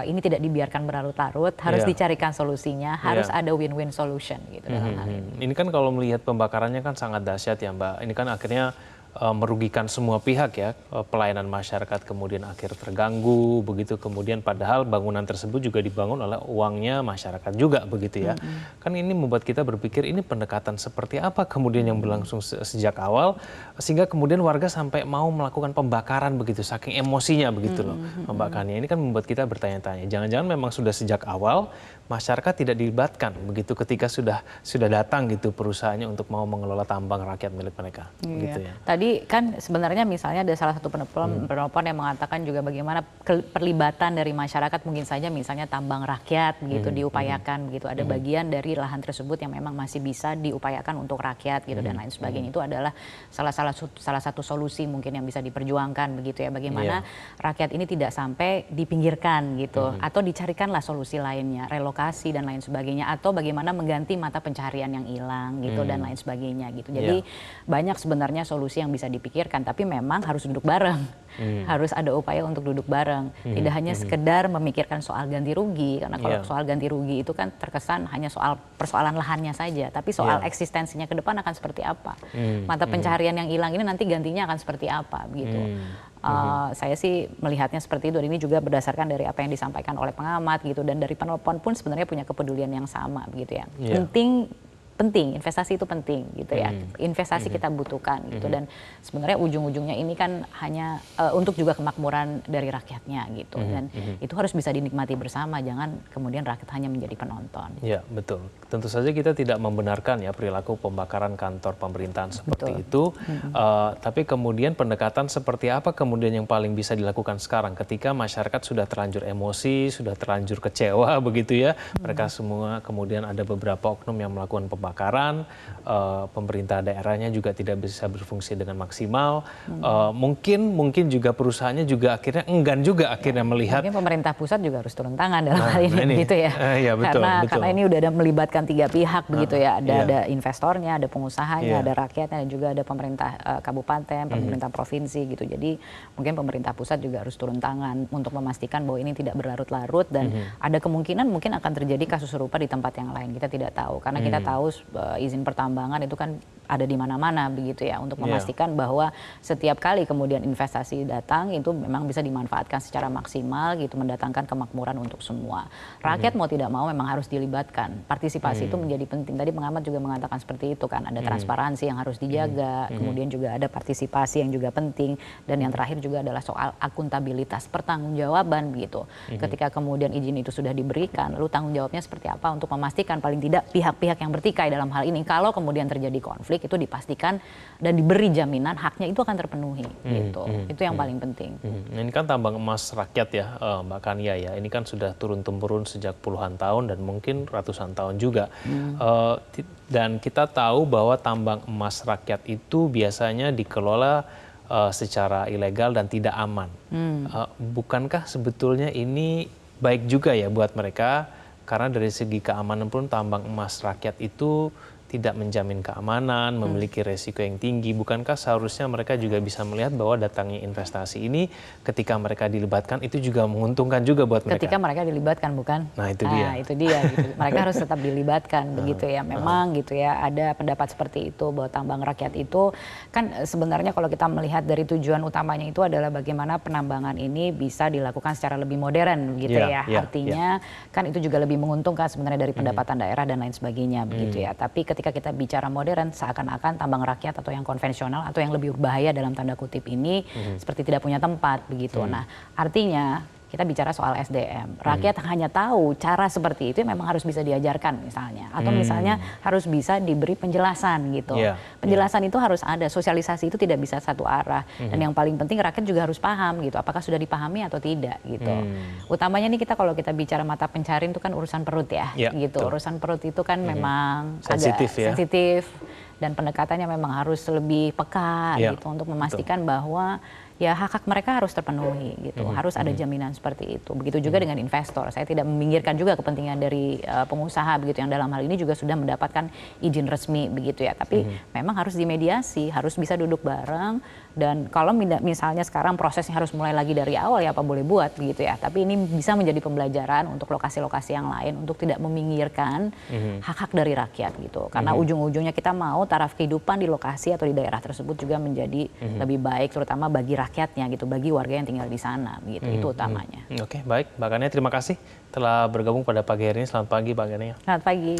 ini tidak dibiarkan berlarut-larut, harus dicarikan solusinya, harus ada win-win solution gitu dalam hal ini. Ini kan kalau melihat pembakarannya kan sangat dahsyat ya Mbak. Ini kan akhirnya merugikan semua pihak ya, pelayanan masyarakat kemudian akhir terganggu begitu, kemudian padahal bangunan tersebut juga dibangun oleh uangnya masyarakat juga begitu ya. Kan ini membuat kita berpikir ini pendekatan seperti apa kemudian yang berlangsung sejak awal sehingga kemudian warga sampai mau melakukan pembakaran begitu, saking emosinya begitu loh pembakarannya. Ini kan membuat kita bertanya-tanya, jangan-jangan memang sudah sejak awal masyarakat tidak dilibatkan begitu ketika sudah datang gitu perusahaannya untuk mau mengelola tambang rakyat milik mereka. Gitu ya. Tadi kan sebenarnya misalnya ada salah satu penelpon yang mengatakan juga bagaimana perlibatan dari masyarakat mungkin saja misalnya tambang rakyat begitu diupayakan begitu, ada bagian dari lahan tersebut yang memang masih bisa diupayakan untuk rakyat gitu dan lain sebagainya. Itu adalah salah satu solusi mungkin yang bisa diperjuangkan begitu ya, bagaimana rakyat ini tidak sampai dipinggirkan gitu atau dicarikanlah solusi lainnya, relokasi dan lain sebagainya, atau bagaimana mengganti mata pencaharian yang hilang gitu dan lain sebagainya gitu. Jadi banyak sebenarnya solusi yang bisa dipikirkan, tapi memang harus duduk bareng. Harus ada upaya untuk duduk bareng. Tidak hanya sekedar memikirkan soal ganti rugi, karena kalau soal ganti rugi itu kan terkesan hanya soal persoalan lahannya saja, tapi soal eksistensinya ke depan akan seperti apa. Mata pencaharian yang hilang ini nanti gantinya akan seperti apa begitu. Saya sih melihatnya seperti itu. Ini juga berdasarkan dari apa yang disampaikan oleh pengamat gitu, dan dari penelpon pun sebenarnya punya kepedulian yang sama begitu ya. Penting, investasi itu penting gitu ya. Investasi kita butuhkan gitu, dan sebenarnya ujung-ujungnya ini kan hanya untuk juga kemakmuran dari rakyatnya gitu, dan itu harus bisa dinikmati bersama, jangan kemudian rakyat hanya menjadi penonton. Ya, betul. Tentu saja kita tidak membenarkan ya perilaku pembakaran kantor pemerintahan seperti itu. Tapi kemudian pendekatan seperti apa kemudian yang paling bisa dilakukan sekarang ketika masyarakat sudah terlanjur emosi, sudah terlanjur kecewa begitu ya. Mereka semua kemudian ada beberapa oknum yang melakukan pembakaran, pemerintah daerahnya juga tidak bisa berfungsi dengan maksimal. Mungkin juga perusahaannya juga akhirnya enggan juga akhirnya melihat. Mungkin pemerintah pusat juga harus turun tangan dalam hal ini gitu ya. Ya betul, karena ini udah ada melibatkan 3 pihak begitu ya. Ada investornya, ada pengusahanya, ada rakyatnya, dan juga ada pemerintah kabupaten, pemerintah provinsi gitu. Jadi mungkin pemerintah pusat juga harus turun tangan untuk memastikan bahwa ini tidak berlarut-larut, dan ada kemungkinan mungkin akan terjadi kasus serupa di tempat yang lain. Kita tidak tahu, karena kita tahu izin pertambangan itu kan ada di mana-mana begitu ya, untuk memastikan bahwa setiap kali kemudian investasi datang itu memang bisa dimanfaatkan secara maksimal gitu, mendatangkan kemakmuran untuk semua. Rakyat mau tidak mau memang harus dilibatkan. Partisipasi itu menjadi penting. Tadi pengamat juga mengatakan seperti itu kan, ada transparansi yang harus dijaga, kemudian juga ada partisipasi yang juga penting, dan yang terakhir juga adalah soal akuntabilitas, pertanggungjawaban begitu. Ketika kemudian izin itu sudah diberikan, lalu tanggung jawabnya seperti apa untuk memastikan paling tidak pihak-pihak yang bertikai dalam hal ini, kalau kemudian terjadi konflik itu dipastikan dan diberi jaminan haknya itu akan terpenuhi gitu. Itu yang paling penting. Ini kan tambang emas rakyat ya, Mbak Kania ya. Ini kan sudah turun-temurun sejak puluhan tahun dan mungkin ratusan tahun juga. Dan kita tahu bahwa tambang emas rakyat itu biasanya dikelola secara ilegal dan tidak aman. Bukankah sebetulnya ini baik juga ya buat mereka? Karena dari segi keamanan pun tambang emas rakyat itu tidak menjamin keamanan, memiliki resiko yang tinggi. Bukankah seharusnya mereka juga bisa melihat bahwa datangnya investasi ini ketika mereka dilibatkan itu juga menguntungkan juga buat mereka? Ketika mereka dilibatkan, bukan? Nah itu dia. Itu dia gitu. Mereka harus tetap dilibatkan begitu ya. Memang gitu ya, ada pendapat seperti itu bahwa tambang rakyat itu kan sebenarnya kalau kita melihat dari tujuan utamanya itu adalah bagaimana penambangan ini bisa dilakukan secara lebih modern gitu ya. Artinya kan itu juga lebih menguntungkan sebenarnya dari pendapatan daerah dan lain sebagainya begitu ya. Tapi ketika kita bicara modern, seakan-akan tambang rakyat atau yang konvensional atau yang lebih berbahaya dalam tanda kutip ini seperti tidak punya tempat begitu. Nah, artinya kita bicara soal SDM. Rakyat hanya tahu cara seperti itu memang harus bisa diajarkan misalnya. Atau misalnya harus bisa diberi penjelasan gitu. Penjelasan itu harus ada, sosialisasi itu tidak bisa satu arah. Dan yang paling penting rakyat juga harus paham gitu, apakah sudah dipahami atau tidak gitu. Utamanya nih kita kalau kita bicara mata pencarian itu kan urusan perut ya gitu. Betul. Urusan perut itu kan memang sensitif agak sensitif. Dan pendekatannya memang harus lebih peka gitu untuk memastikan bahwa ya hak-hak mereka harus terpenuhi gitu. Harus ada jaminan seperti itu. Begitu juga dengan investor. Saya tidak meminggirkan juga kepentingan dari pengusaha begitu yang dalam hal ini juga sudah mendapatkan izin resmi begitu ya. Tapi memang harus dimediasi, harus bisa duduk bareng, dan kalau misalnya sekarang prosesnya harus mulai lagi dari awal ya apa boleh buat begitu ya. Tapi ini bisa menjadi pembelajaran untuk lokasi-lokasi yang lain untuk tidak meminggirkan hak-hak dari rakyat gitu. Karena ujung-ujungnya kita mau taraf kehidupan di lokasi atau di daerah tersebut juga menjadi lebih baik, terutama bagi rakyatnya gitu, bagi warga yang tinggal di sana gitu. Itu utamanya. Oke, baik. Mbak Gania, terima kasih telah bergabung pada pagi hari ini. Selamat pagi, Mbak Gania. Selamat pagi.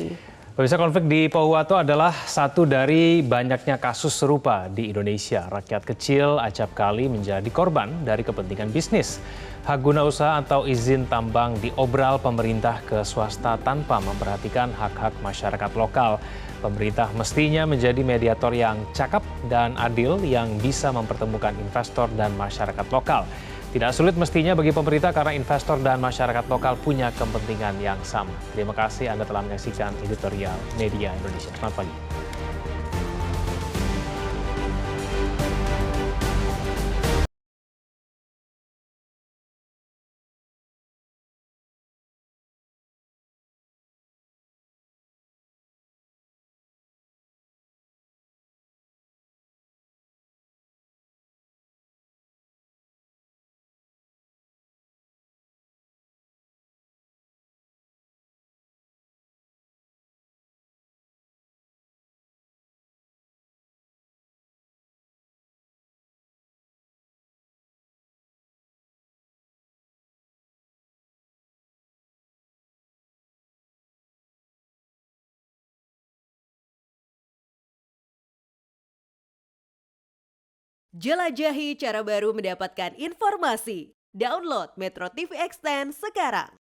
Pemirsa, konflik di Pohuwato adalah satu dari banyaknya kasus serupa di Indonesia. Rakyat kecil acap kali menjadi korban dari kepentingan bisnis. Hak guna usaha atau izin tambang diobral pemerintah ke swasta tanpa memperhatikan hak-hak masyarakat lokal. Pemerintah mestinya menjadi mediator yang cakap dan adil yang bisa mempertemukan investor dan masyarakat lokal. Tidak sulit mestinya bagi pemerintah karena investor dan masyarakat lokal punya kepentingan yang sama. Terima kasih Anda telah menyaksikan editorial Media Indonesia. Selamat pagi. Jelajahi cara baru mendapatkan informasi. Download Metro TV Extend sekarang.